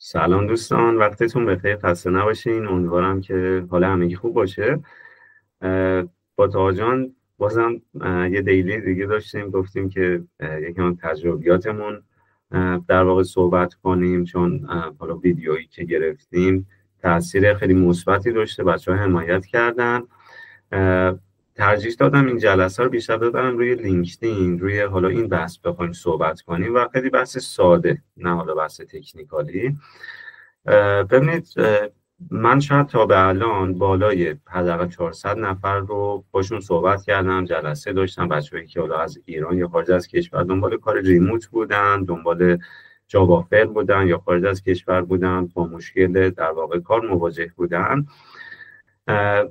سلام دوستان، وقتتون بخیر، خسته نباشین. امیدوارم که حال همگی خوب باشه. با تاها جان بازم یه دیلی دیگه داشتیم، گفتیم که یکم تجربیاتمون در واقع صحبت کنیم، چون حالا ویدیویی که گرفتیم تاثیر خیلی مثبتی داشته، بچه‌ها حمایت کردن. ترجیح دادم این جلسه رو بیشتر ببرم روی لینکدین، روی حالا این بحث بخوایم صحبت کنیم و خیلی بحث ساده، نه حالا بحث تکنیکالی. ببینید، من شاید تا به الان بالای حداقل 400 نفر رو باشون صحبت کردم، جلسه داشتم، بچه‌ای که حالا از ایران یا خارج از کشور دنبال کار ریموت بودن، دنبال جاب آفر بودن یا خارج از کشور بودن، با مشکل در واقع کار مواجه بودن.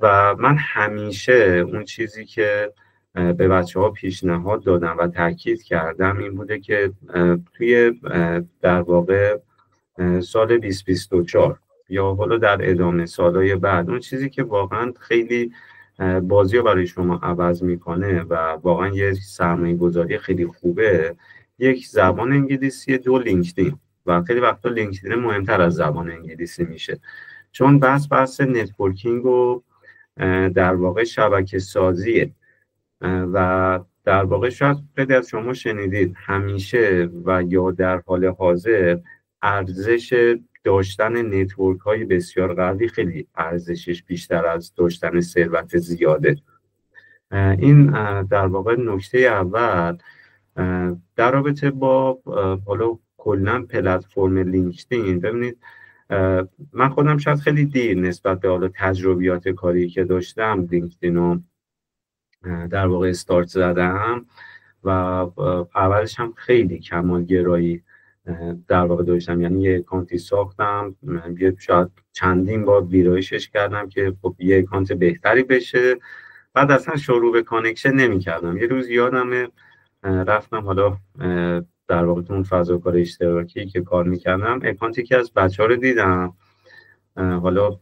و من همیشه اون چیزی که به بچه‌ها پیشنهاد دادم و تاکید کردم این بوده که توی در واقع سال 2024 یا حالا در ادامه سالهای بعد، اون چیزی که واقعا خیلی بازی رو برای شما عوض میکنه و واقعا یه سرمایه گذاری خیلی خوبه، یک زبان انگلیسی، دو لینکدین. و خیلی وقتا لینکدین مهمتر از زبان انگلیسی میشه، چون بحث نتورکینگ و در واقع شبکه سازیه. و در واقع شاید خیلی از شما شنیدید همیشه و یا در حال حاضر ارزش داشتن نتورک های بسیار قوی خیلی ارزشش بیشتر از داشتن ثروت زیاده. این در واقع نکته اول. در رابطه با حالا کلا پلتفرم لینکدین، ببینید من خودم شاید خیلی دیر نسبت به حالا تجربیات کاری که داشتم لینکدین رو در واقع استارت زدم و اولش هم خیلی کمالگرایی در واقع داشتم، یعنی یه اکانتی ساختم، شاید چندین بار ویرایشش کردم که خب یه اکانت بهتری بشه، بعد اصلا شروع به کانکشن نمی کردم. یه روز یادمه رفتم حالا در واقع اون فضا کار اشتراکی که کار میکردم، اکانتی که از بچه ها رو دیدم، حالا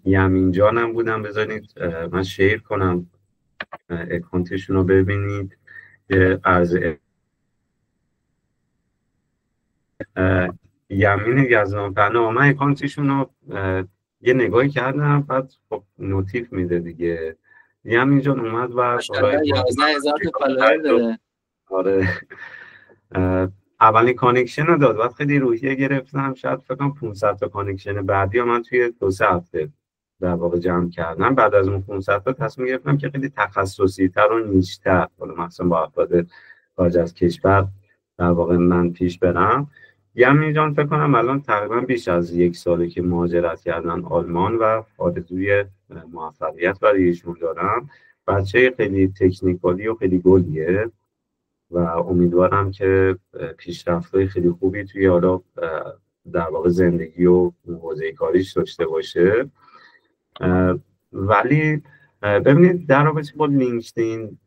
یمین جانم بودم، بذارید من شیر کنم اکانتشون رو ببینید. یمین یزدانپناه، من اکانتشون رو یه نگاهی کردم، بعد خب نوتیف میده دیگه. یمین جان اومد و 11,000 تا فالوور داره. آره، اولین کانکشن رو داد، بعد خیلی روحیه گرفتم، شاید فکر کنم 500 تا کانکشن بعدی ها من توی 2-3 هفته در واقع جمع کردم. بعد از اون 500 تا تصمیم گرفتم که خیلی تخصصی تر و نیشتر، حالا مثلا با افراد خارج از کشور در واقع من پیش برم. یمین جان فکر کنم الان تقریبا بیش از 1 ساله که مهاجرت کردن آلمان و آرزوی موفقیت برای ایشون دارم. بچه خیلی تکنیکالی و خیلی گلیه و امیدوارم که پیشرفت‌های خیلی خوبی توی حالا در واقع زندگی و حوزه کاریش داشته باشه. ولی ببینید، در رابطه با لینکدین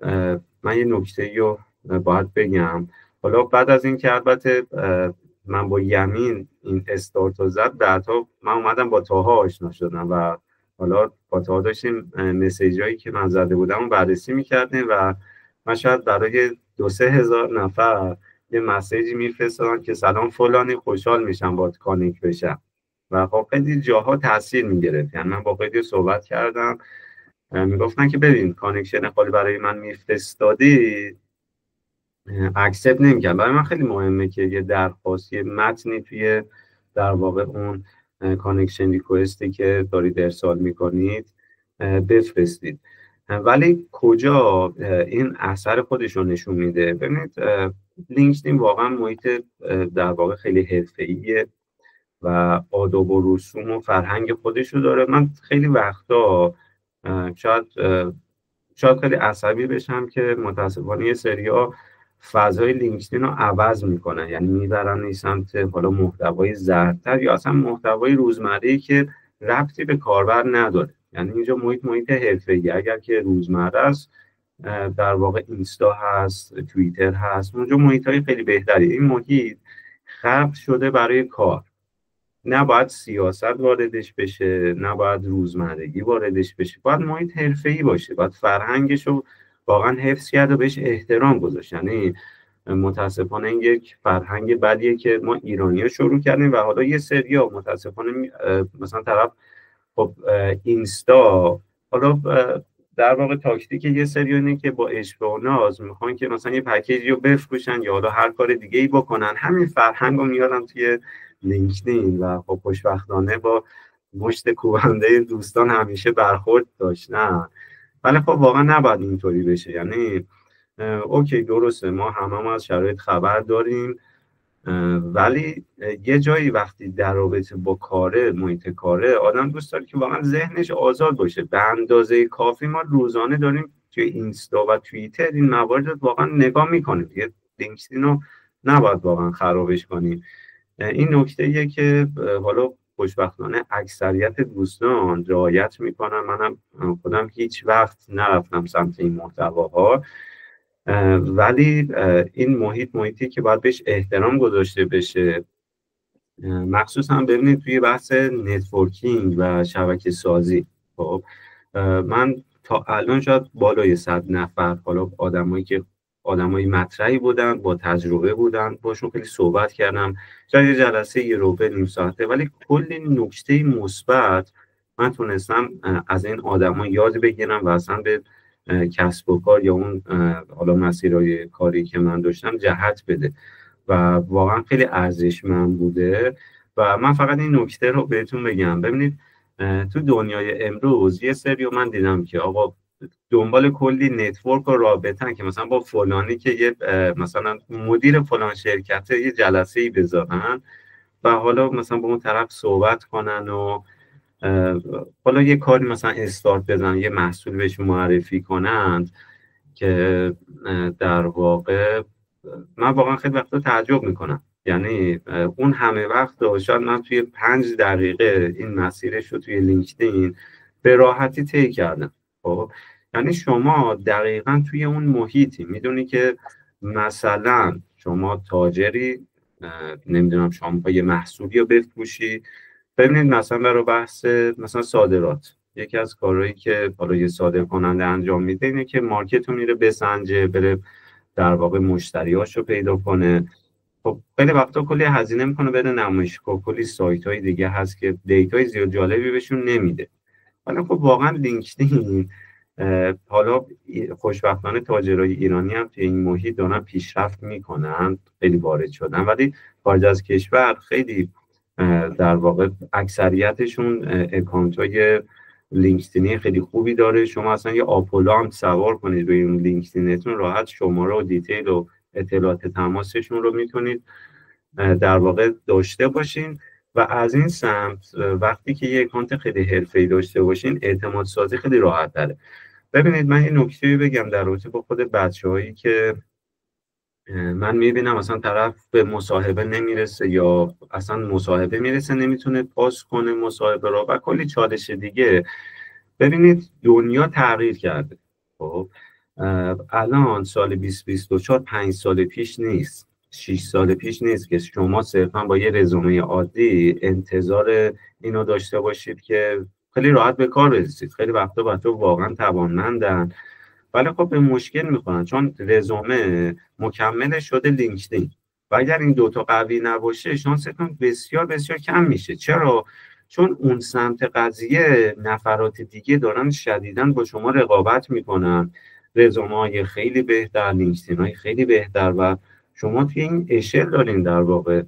من یه نکته‌ای رو باید بگم. حالا بعد از این که البته من با یمین این استارت رو زد، بعدها من اومدم با تاها آشنا شدم و حالا با تاها داشتیم مسیجایی که من زده بودم رو بررسی میکردیم و من شاید برای 2-3 هزار نفر یه مسیجی میفرستادم که سلام فلانی، خوشحال میشم باهات کانکت بشم و خب خیلی جاها تاثیر میگرفت. یعنی من با خیلی صحبت کردم، میگفتن که ببین کانکشن خالی برای من میفرستادی، اکسپت نمی‌کردم. برای من خیلی مهمه که یه درخواست، یه متنی توی در واقع اون کانکشن ریکوئستی که دارید ارسال میکنید بفرستید. ولی کجا این اثر خودش رو نشون میده؟ ببینید، لینکدین واقعا محیط در واقع خیلی حرفه‌ایه و آداب و رسوم و فرهنگ خودش رو داره. من خیلی وقتا شاید خیلی عصبی بشم که متاسفانه یه سری‌ها فضای لینکدین رو عوض میکنن، یعنی میبرن این سمت حالا محتوای زردتر یا اصلا محتوای روزمره‌ای که ربطی به کاربر نداره. یعنی اینجا محیط حرفه‌ای، اگر که روزمره است در واقع اینستا هست، توییتر هست، اونجا محیطای خیلی بهتری. این محیط خلق شده برای کار، نباید سیاست واردش بشه، نباید روزمرگی واردش بشه، باید محیط حرفه‌ای باشه، باید فرهنگش رو واقعا حفظ کرد و بهش احترام گذاشت. یعنی متاسفانه این یک فرهنگ بدیه که ما ایرانی‌ها شروع کردیم و حالا یه سریا متاسفانه مثلا طرف خب اینستا حالا در واقع تاکتیک یه سری اینه که با اشبه و ناز میخوان که مثلا یه پکیجی رو بفروشن یا حالا هر کار دیگه ای بکنن، همین فرهنگ رو میارن توی لینکدین و خب خوشبختانه با مشت کوبنده دوستان همیشه برخورد داشتن. ولی خب واقعا نباید اینطوری بشه. یعنی اوکی درسته ما همه از شرایط خبر داریم، ولی یه جایی وقتی در رابطه با کاره، محیط کاره، آدم دوست داره که واقعا ذهنش آزاد باشه. به اندازه کافی ما روزانه داریم توی اینستا و توییتر این موارد رو واقعا نگاه میکنیم. یه لینکدین رو نباید واقعا خرابش کنیم. این نکته یه که حالا خوشبختانه اکثریت دوستان رعایت میکنن. منم خودم هیچ وقت نرفتم سمت این محتواها، ولی این محیطی که باید بهش احترام گذاشته بشه. مخصوصا ببینید توی بحث نتورکینگ و شبکه سازی، خب من تا الان شاید بالای 100 نفر حالا آدمای مطرحی بودن، با تجربه بودن، باشون خیلی صحبت کردم، شاید یه جلسه یه ربع نیم ساعته، ولی کلی نکته مثبت من تونستم از این آدما یاد بگیرم و اصلا به کسب و کار یا اون حالا مسیرهای کاری که من داشتم جهت بده و واقعا خیلی ارزشمند بوده. و من فقط این نکته رو بهتون بگم، ببینید تو دنیای امروز یه سری من دیدم که آقا دنبال کلی نتورک و رابطن که مثلا با فلانی که یه مثلا مدیر فلان شرکت یه جلسه‌ای بذارن و حالا مثلا با اون طرف صحبت کنن و حالا یه کاری مثلا استارت بزنن، یه محصول بهش معرفی کنند که در واقع من واقعا خیلی وقتا تعجب میکنم. یعنی اون همه وقت رو شاید من توی 5 دقیقه این مسیرش رو توی لینکدین به راحتی طی کردم. خب یعنی شما دقیقاً توی اون محیطی میدونی که مثلا شما تاجری، نمیدونم شما یه محصولی رو بفروشی. ببینید مثلا برای بحث مثلا صادرات، یکی از کارهایی که حالا یه صادر کننده انجام میده اینه که مارکت رو میره بسنجه، بره در واقع مشتریاشو پیدا کنه. خب خیلی وقتا کلی هزینه میکنه بره نمایشگاه، کلی سایت های دیگه هست که دیتای زیاد جالبی بهشون نمیده. ولی خب واقعا لینکدین حالا خوشبختانه تاجرای ایرانی هم توی این محیط دارن پیشرفت میکنن، خیلی وارد شدن، ولی خارج از کشور خیلی در واقع اکثریتشون اکانت‌های لینکدینی خیلی خوبی داره. شما اصلا یه آپولو هم سوار کنید روی این لینکدینتون، راحت شماره و دیتیل و اطلاعات تماسشون رو میتونید در واقع داشته باشین. و از این سمت وقتی که یه اکانت خیلی حرفه‌ای داشته باشین، اعتماد سازی خیلی راحت تره. ببینید من یه نکته بگم در رابطه با خود بچه‌هایی که من میبینم مثلا طرف به مصاحبه نمیرسه یا اصلا مصاحبه میرسه نمیتونه پاس کنه مصاحبه را و کلی چالش دیگه. ببینید دنیا تغییر کرده. خب الان سال 2024 5 سال پیش نیست، 6 سال پیش نیست که شما صرفا با یه رزومه عادی انتظار اینو داشته باشید که خیلی راحت به کار برسید. خیلی وقتا بچه‌ها واقعا توانمندن ولی خب به مشکل میخورن چون رزومه مکمل شده لینکدین و اگر این دوتا قوی نباشه شانستون بسیار بسیار کم میشه. چرا؟ چون اون سمت قضیه نفرات دیگه دارن شدیداً با شما رقابت میکنن، رزومه های خیلی بهتر، لینکدین های خیلی بهتر و شما توی این اشل دارین در واقع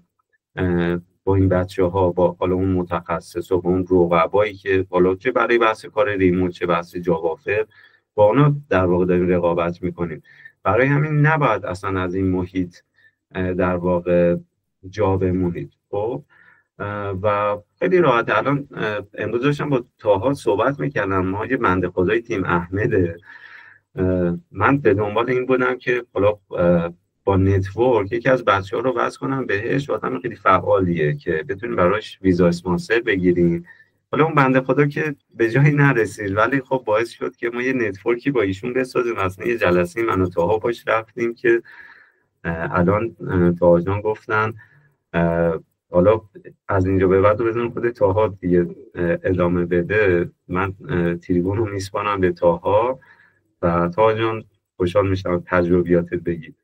با این بچه ها، با حالا اون متخصص و با اون رقبایی که حالا چه برای بحث کار ریموت چه بحث جاوافر با اونا در واقع داریم رقابت میکنیم. برای همین نباید اصلا از این محیط در واقع جا بمونید. خب و خیلی راحت الان امروز داشتم با طاها صحبت میکردم، ما یه بنده خدای تیم احمده، من به دنبال این بودم که حالا با نتورک یکی از بچه‌ها رو وصل کنم بهش، آدم خیلی فعالیه که بتونیم براش ویزا اسپانسر بگیریم. حالا اون بنده خدا که به جایی نرسید ولی خب باعث شد که ما یه نتورکی با ایشون بسازیم. اصلا یه جلسه من و طاها باش رفتیم که الان طاها جان گفتن حالا از اینجا به بعد رو بزنم خود طاها دیگه ادامه بده. من تریبون رو میسپانم به طاها و طاها جان خوشحال میشم تجربیاتت بگید.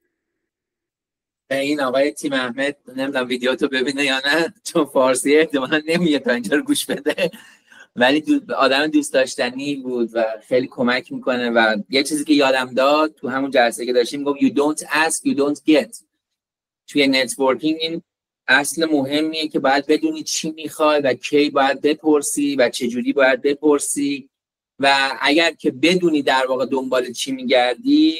این آقای تیم احمد نمیدونم ویدیو تو ببینه یا نه، چون فارسی احتمالاً نمیاد تا اینجا رو گوش بده، ولی آدم دوست داشتنی بود و خیلی کمک میکنه. و یه چیزی که یادم داد تو همون جلسه که داشتیم، گفت you don't ask you don't get. توی نتورکینگ این اصل مهمیه که باید بدونی چی میخوای و کی باید بپرسی و چجوری باید بپرسی، و اگر که بدونی در واقع دنبال چی میگردی،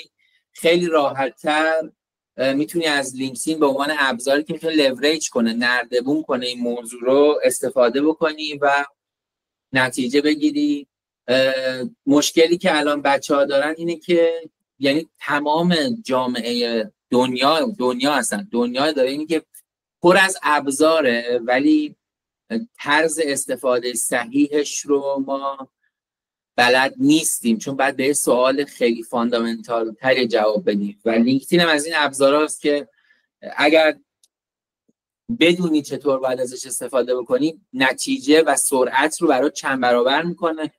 خیلی راحت‌تر میتونی از لینکدین به عنوان ابزاری که میتونه لوریج کنه، نردبون کنه این موضوع رو استفاده بکنی و نتیجه بگیری. مشکلی که الان بچه‌ها دارن اینه که یعنی تمام جامعه دنیا هستن، دنیا داره اینه که پر از ابزاره، ولی طرز استفاده صحیحش رو ما بلد نیستیم، چون بعد به سوال خیلی فاندامنتال تری جواب بدیم. و لینکدین هم از این ابزاراست که اگر بدونی چطور باید ازش استفاده بکنی، نتیجه و سرعت رو برای چند برابر میکنه.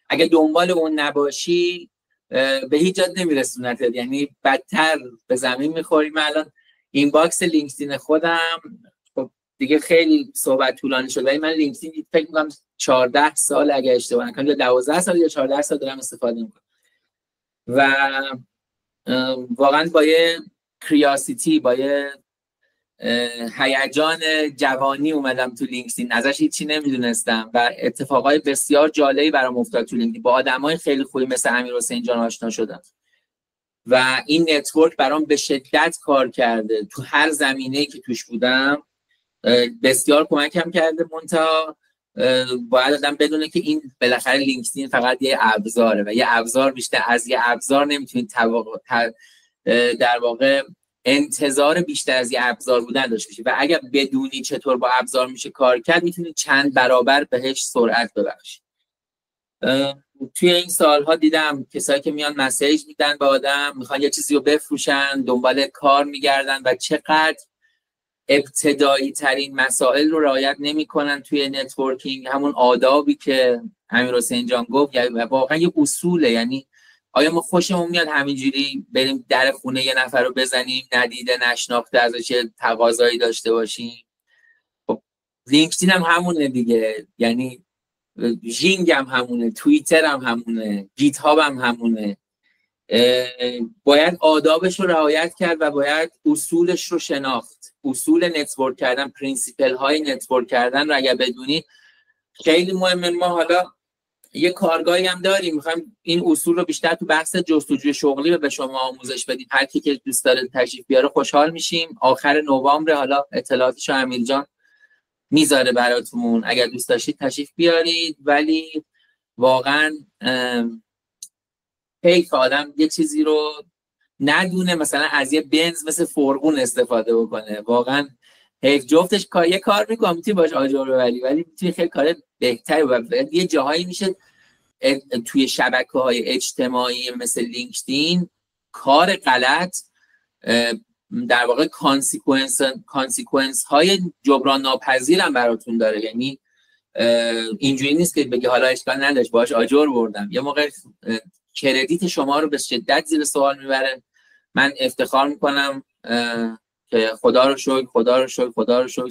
اگه دنبال اون نباشی به هیچ جا نمیرسونت، یعنی بدتر به زمین میخوری. من الان این باکس لینکدین خودم خب دیگه خیلی صحبت طولانی شد، ولی من لینکدین فکر میکنم 14 سال اگه اشتباه نکنم، یا 12 سال یا 14 سال دارم استفاده میکنم و واقعا با یه کریاسیتی، با یه هیجان جوانی اومدم تو لینکدین، ازش هیچی نمیدونستم و اتفاقای بسیار جالبی برام افتاد تو لینکدین. با آدمای خیلی خوبی مثل امیرحسین جان آشنا شدم و این نتورک برام به شدت کار کرده تو هر زمینه‌ای که توش بودم، بسیار کمکم کرده. منتها باید آدم بدونه که این بالاخره لینکدین فقط یه ابزاره و یه ابزار بیشتر از یه ابزار نمیتونید در واقع انتظار بیشتر از یه ابزار بودن داشته باشی، و اگر بدونی چطور با ابزار میشه کار کرد، میتونی چند برابر بهش سرعت ببخشی. توی این سالها دیدم کسایی که میان مسیج میدن به آدم، میخوان یه چیزی رو بفروشن، دنبال کار میگردن و چقدر ابتدایی ترین مسائل رو رعایت نمیکنن توی نتورکینگ. همون آدابی که امیرحسین جان گفت واقعا یه اصوله. یعنی آیا ما خوشمون میاد همینجوری بریم در خونه یه نفر رو بزنیم، ندیده نشناخته ازش تقاضایی داشته باشیم؟ خب لینکدین هم همونه دیگه، یعنی ژینگ هم همونه، توییتر هم همونه، گیت هاب هم همونه. باید آدابش رو رعایت کرد و باید اصولش رو شناخت. اصول نتورک کردن، پرینسیپل های نتورک کردن رو اگر بدونید خیلی مهمه. ما حالا یه کارگاهی هم داریم، میخوایم این اصول رو بیشتر تو بحث جستجوی شغلی به شما آموزش بدیم. هر کی که دوست داره تشریف بیاره خوشحال میشیم. آخر نوامبر، حالا اطلاعاتشو امیر جان میذاره براتون، اگر دوست داشتید تشریف بیارید. ولی واقعا حیف آدم یه چیزی رو ندونه، مثلا از یه بنز مثل فرقون استفاده بکنه. واقعا حیف. جفتش یه کار میکنم، میتونی باش آجر ببری، ولی میتونی خیلی کار بهتری ببری. یه جاهایی میشه توی شبکه‌های اجتماعی مثل لینکدین کار غلط در واقع کانسیکوئنس های جبران ناپذیر هم براتون داره. یعنی اینجوری نیست که بگی حالا اشکال نداشت باهاش آجر بردم، یه موقع کردیت شما رو به شدت زیر سوال میبره. من افتخار میکنم که خدا رو شکر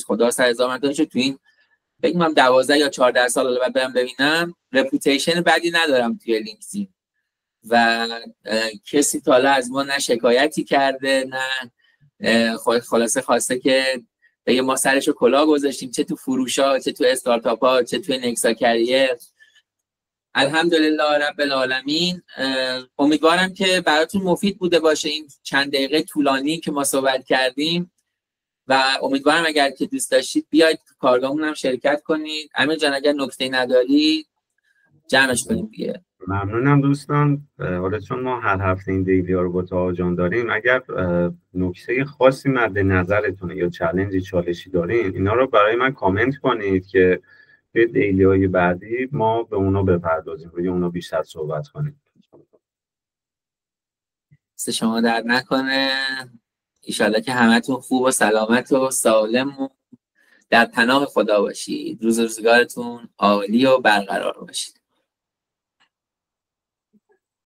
خدا سر هزار مرتبه تو این فکر کنم 12 یا 14 سال بعد برم ببینم رپوتیشن بدی ندارم توی لینکدین و کسی تا حالا از ما نه شکایتی کرده، نه خلاصه خواسته که بگه ما سرشو کلاه گذاشتیم، چه تو فروشا، چه تو استارتاپا، چه تو نکسا کریر. الحمدلله رب العالمین. امیدوارم که براتون مفید بوده باشه این چند دقیقه طولانی که ما صحبت کردیم و امیدوارم اگر که دوست داشتید بیاید کارگاهمون هم شرکت کنید. امیر جان اگر نکته نداری جمعش کنیم دیگه. ممنونم دوستان. حالا چون ما هر هفته این دیلی ها رو با طاها جان داریم، اگر نکته خاصی مد نظرتونه یا چالشی دارین، اینا رو برای من کامنت کنید که به دیلی های بعدی ما به اونا بپردازیم، روی اونا بیشتر صحبت کنیم. شما در نکنه. ایشالله که همتون خوب و سلامت و سالم و در پناه خدا باشید. روزگارتون عالی و برقرار باشید.